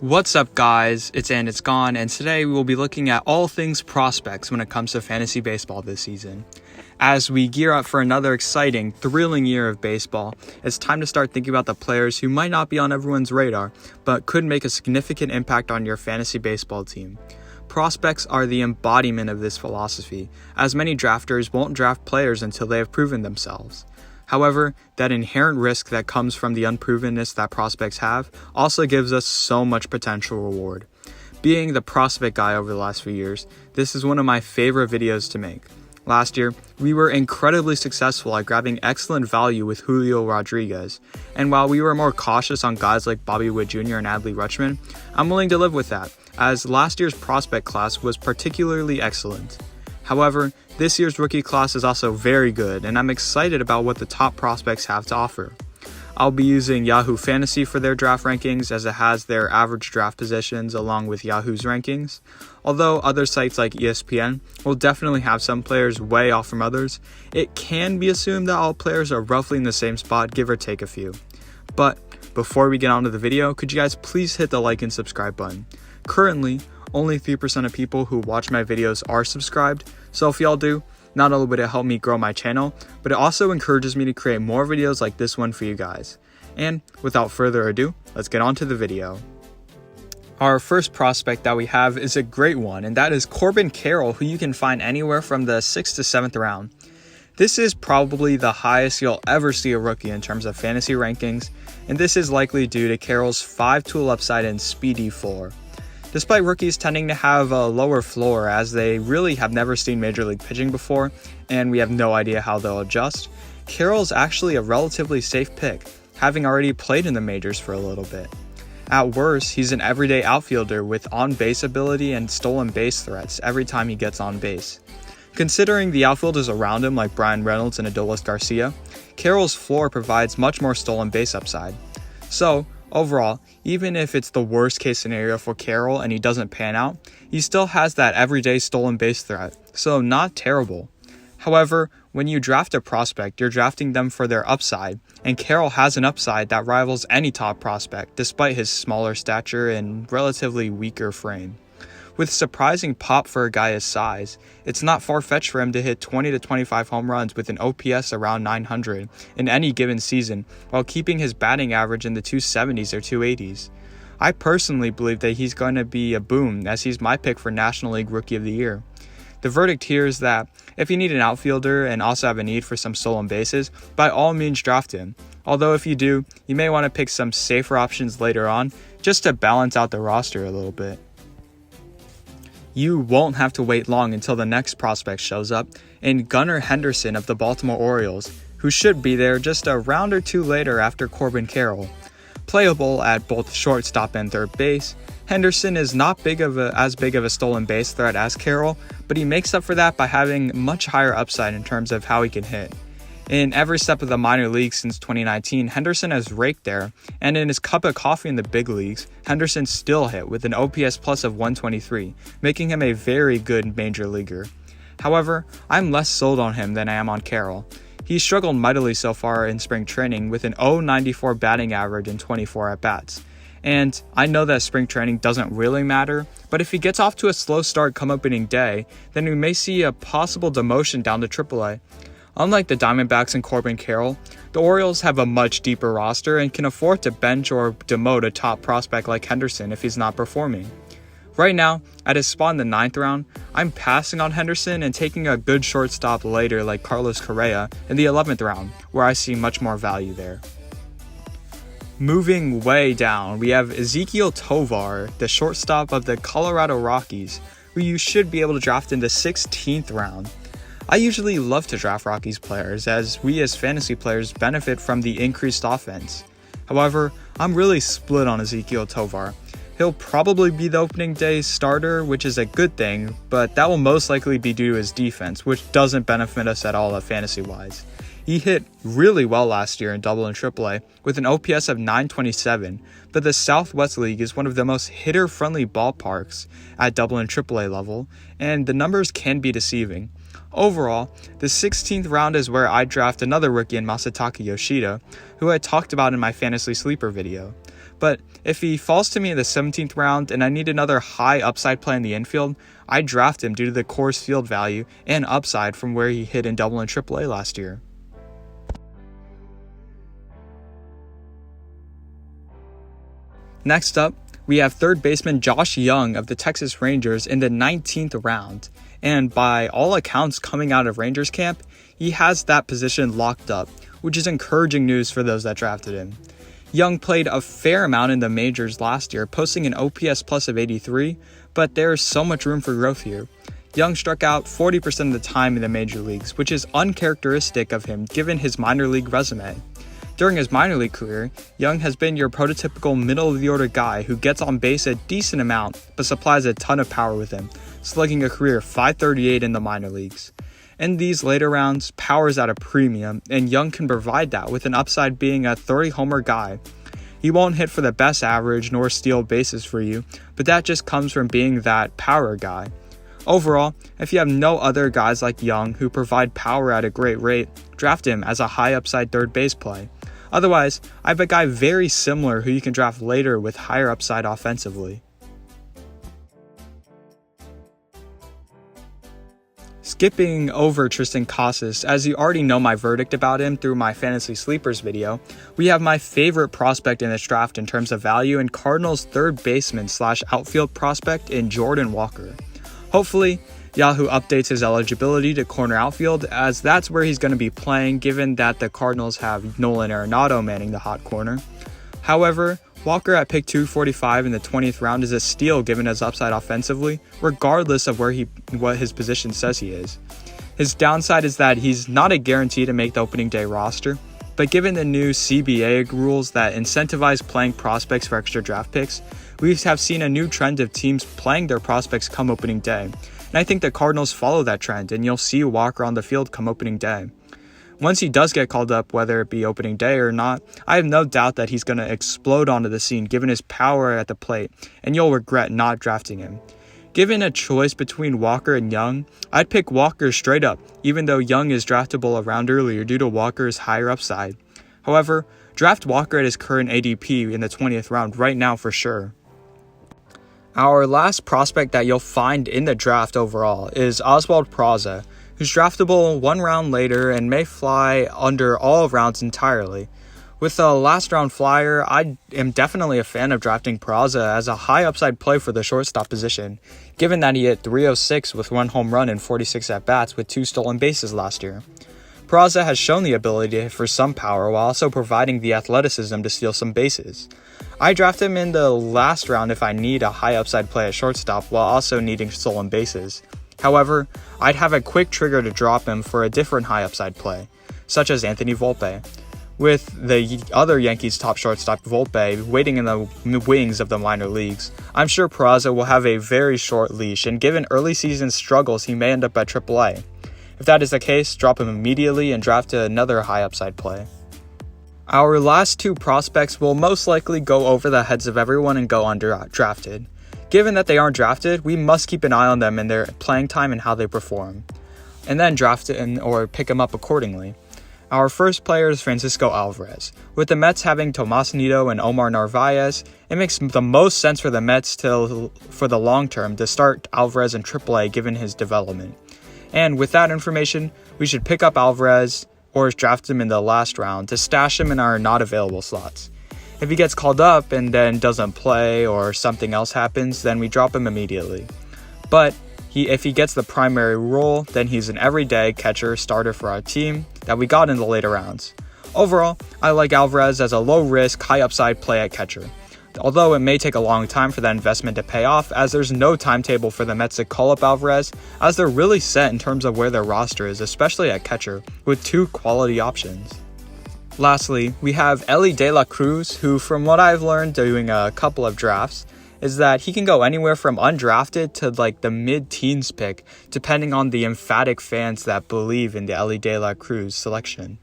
What's up, guys? It's Gone, and today we will be looking at all things prospects when it comes to fantasy baseball this season. As we gear up for another exciting, thrilling year of baseball, it's time to start thinking about the players who might not be on everyone's radar, but could make a significant impact on your fantasy baseball team. Prospects are the embodiment of this philosophy, as many drafters won't draft players until they have proven themselves. However, that inherent risk that comes from the unprovenness that prospects have also gives us so much potential reward. Being the prospect guy over the last few years, this is one of my favorite videos to make. Last year, we were incredibly successful at grabbing excellent value with Julio Rodriguez, and while we were more cautious on guys like Bobby Witt Jr. and Adley Rutschman, I'm willing to live with that, as last year's prospect class was particularly excellent. However, this year's rookie class is also very good, and I'm excited about what the top prospects have to offer. I'll be using Yahoo Fantasy for their draft rankings, as it has their average draft positions along with Yahoo's rankings. Although other sites like ESPN will definitely have some players way off from others, it can be assumed that all players are roughly in the same spot, give or take a few. But before we get on to the video, could you guys please hit the like and subscribe button? Currently, only 3% of people who watch my videos are subscribed, so if y'all do, not only would it help me grow my channel, but it also encourages me to create more videos like this one for you guys. And without further ado, let's get on to the video. Our first prospect that we have is a great one, and that is Corbin Carroll, who you can find anywhere from the 6th to 7th round. This is probably the highest you'll ever see a rookie in terms of fantasy rankings, and this is likely due to Carroll's 5-tool upside and speedy floor. Despite rookies tending to have a lower floor, as they really have never seen Major League pitching before, and we have no idea how they'll adjust, Carroll's actually a relatively safe pick, having already played in the majors for a little bit. At worst, he's an everyday outfielder with on-base ability and stolen base threats every time he gets on base. Considering the outfielders around him like Brian Reynolds and Adolis Garcia, Carroll's floor provides much more stolen base upside. So, overall, even if it's the worst case scenario for Carroll and he doesn't pan out, he still has that everyday stolen base threat, so not terrible. However, when you draft a prospect, you're drafting them for their upside, and Carroll has an upside that rivals any top prospect despite his smaller stature and relatively weaker frame. With surprising pop for a guy his size, it's not far-fetched for him to hit 20 to 25 home runs with an OPS around 900 in any given season, while keeping his batting average in the 270s or 280s. I personally believe that he's going to be a boom, as he's my pick for National League Rookie of the Year. The verdict here is that if you need an outfielder and also have a need for some stolen bases, by all means draft him. Although if you do, you may want to pick some safer options later on, just to balance out the roster a little bit. You won't have to wait long until the next prospect shows up, in Gunnar Henderson of the Baltimore Orioles, who should be there just a round or two later after Corbin Carroll. Playable at both shortstop and third base, Henderson is not as big of a stolen base threat as Carroll, but he makes up for that by having much higher upside in terms of how he can hit. In every step of the minor leagues since 2019, Henderson has raked there, and in his cup of coffee in the big leagues, Henderson still hit with an OPS plus of 123, making him a very good major leaguer. However, I'm less sold on him than I am on Carroll. He's struggled mightily so far in spring training with an .094 batting average in 24 at-bats. And I know that spring training doesn't really matter, but if he gets off to a slow start come opening day, then we may see a possible demotion down to AAA. Unlike the Diamondbacks and Corbin Carroll, the Orioles have a much deeper roster and can afford to bench or demote a top prospect like Henderson if he's not performing. Right now, at his spot in the 9th round, I'm passing on Henderson and taking a good shortstop later like Carlos Correa in the 11th round, where I see much more value there. Moving way down, we have Ezekiel Tovar, the shortstop of the Colorado Rockies, who you should be able to draft in the 16th round. I usually love to draft Rockies players, as we as fantasy players benefit from the increased offense. However, I'm really split on Ezekiel Tovar. He'll probably be the opening day starter, which is a good thing, but that will most likely be due to his defense, which doesn't benefit us at all fantasy-wise. He hit really well last year in Double and AAA with an OPS of 927, but the Southwest League is one of the most hitter-friendly ballparks at Double and AAA level, and the numbers can be deceiving. Overall, the 16th round is where I draft another rookie in Masataka Yoshida, who I talked about in my Fantasy Sleeper video. But If he falls to me in the 17th round and I need another high upside play in the infield, I draft him due to the Coors Field value and upside from where he hit in Double and Triple A last year. Next up, we have third baseman Josh Young of the Texas Rangers in the 19th round, and by all accounts coming out of Rangers camp, he has that position locked up, which is encouraging news for those that drafted him. Young played a fair amount in the majors last year, posting an OPS plus of 83, but there is so much room for growth here. Young struck out 40% of the time in the major leagues, which is uncharacteristic of him given his minor league resume. During his minor league career, Young has been your prototypical middle-of-the-order guy who gets on base a decent amount but supplies a ton of power with him, slugging a career .538 in the minor leagues. In these later rounds, power is at a premium, and Young can provide that with an upside being a 30-homer guy. He won't hit for the best average nor steal bases for you, but that just comes from being that power guy. Overall, if you have no other guys like Young who provide power at a great rate, draft him as a high upside third base play. Otherwise, I have a guy very similar who you can draft later with higher upside offensively. Skipping over Tristan Casas, as you already know my verdict about him through my Fantasy Sleepers video, we have my favorite prospect in this draft in terms of value and Cardinals third baseman / outfield prospect in Jordan Walker. Hopefully, Yahoo updates his eligibility to corner outfield, as that's where he's going to be playing given that the Cardinals have Nolan Arenado manning the hot corner. However, Walker at pick 245 in the 20th round is a steal given his upside offensively, regardless of what his position says he is. His downside is that he's not a guarantee to make the opening day roster, but given the new CBA rules that incentivize playing prospects for extra draft picks, we have seen a new trend of teams playing their prospects come opening day. And I think the Cardinals follow that trend, and you'll see Walker on the field come opening day. Once he does get called up, whether it be opening day or not, I have no doubt that he's going to explode onto the scene given his power at the plate, and you'll regret not drafting him. Given a choice between Walker and Young, I'd pick Walker straight up, even though Young is draftable a round earlier due to Walker's higher upside. However, draft Walker at his current ADP in the 20th round right now for sure. Our last prospect that you'll find in the draft overall is Oswaldo Peraza, who's draftable one round later and may fly under all rounds entirely. With a last round flyer, I am definitely a fan of drafting Peraza as a high upside play for the shortstop position, given that he hit .306 with 1 home run and 46 at-bats with 2 stolen bases last year. Peraza has shown the ability to hit for some power while also providing the athleticism to steal some bases. I draft him in the last round if I need a high upside play at shortstop while also needing stolen bases. However, I'd have a quick trigger to drop him for a different high upside play, such as Anthony Volpe. With the other Yankees top shortstop Volpe waiting in the wings of the minor leagues, I'm sure Peraza will have a very short leash, and given early season struggles, he may end up at AAA. If that is the case, drop him immediately and draft another high upside play. Our last two prospects will most likely go over the heads of everyone and go undrafted. Given that they aren't drafted, we must keep an eye on them in their playing time and how they perform, and then draft or pick them up accordingly. Our first player is Francisco Alvarez. With the Mets having Tomas Nido and Omar Narvaez, it makes the most sense for the Mets for the long term to start Alvarez in AAA given his development. And with that information, we should pick up Alvarez or draft him in the last round to stash him in our not available slots. If he gets called up and then doesn't play or something else happens, then we drop him immediately. But if he gets the primary role, then he's an everyday catcher starter for our team that we got in the later rounds. Overall, I like Alvarez as a low-risk, high-upside play at catcher, although it may take a long time for that investment to pay off, as there's no timetable for the Mets to call up Alvarez, as they're really set in terms of where their roster is, especially at catcher, with 2 quality options. Lastly, we have Eli De La Cruz, who, from what I've learned doing a couple of drafts, is that he can go anywhere from undrafted to like the mid-teens pick, depending on the emphatic fans that believe in the Eli De La Cruz selection.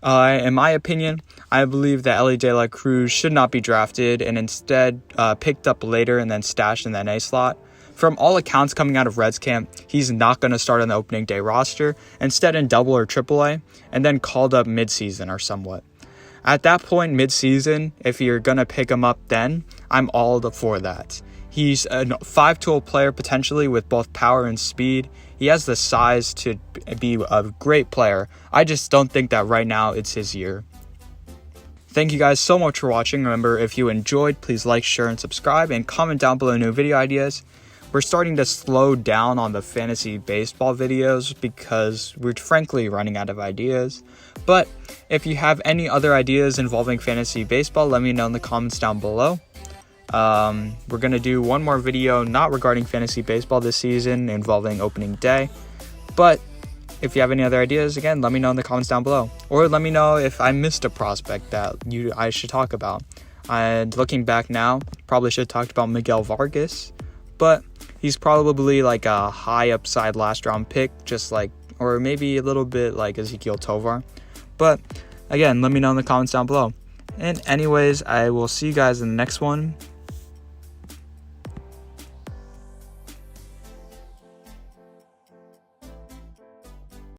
In my opinion, I believe that Eli De La Cruz should not be drafted and instead picked up later and then stashed in the NA slot. From all accounts coming out of Reds camp, he's not going to start on the opening day roster, instead in Double or Triple A, and then called up mid-season or somewhat. At that point, mid-season, if you're going to pick him up then, I'm all for that. He's a 5-tool player potentially with both power and speed. He has the size to be a great player. I just don't think that right now it's his year. Thank you guys so much for watching. Remember, if you enjoyed, please like, share, and subscribe, and comment down below new video ideas. We're starting to slow down on the fantasy baseball videos because we're frankly running out of ideas. But if you have any other ideas involving fantasy baseball, let me know in the comments down below. We're going to do one more video not regarding fantasy baseball this season involving opening day. But if you have any other ideas, again, let me know in the comments down below. Or let me know if I missed a prospect that I should talk about. And looking back now, probably should have talked about Miguel Vargas. But he's probably like a high upside last round pick, or maybe a little bit like Ezekiel Tovar. But again, let me know in the comments down below. And anyways, I will see you guys in the next one.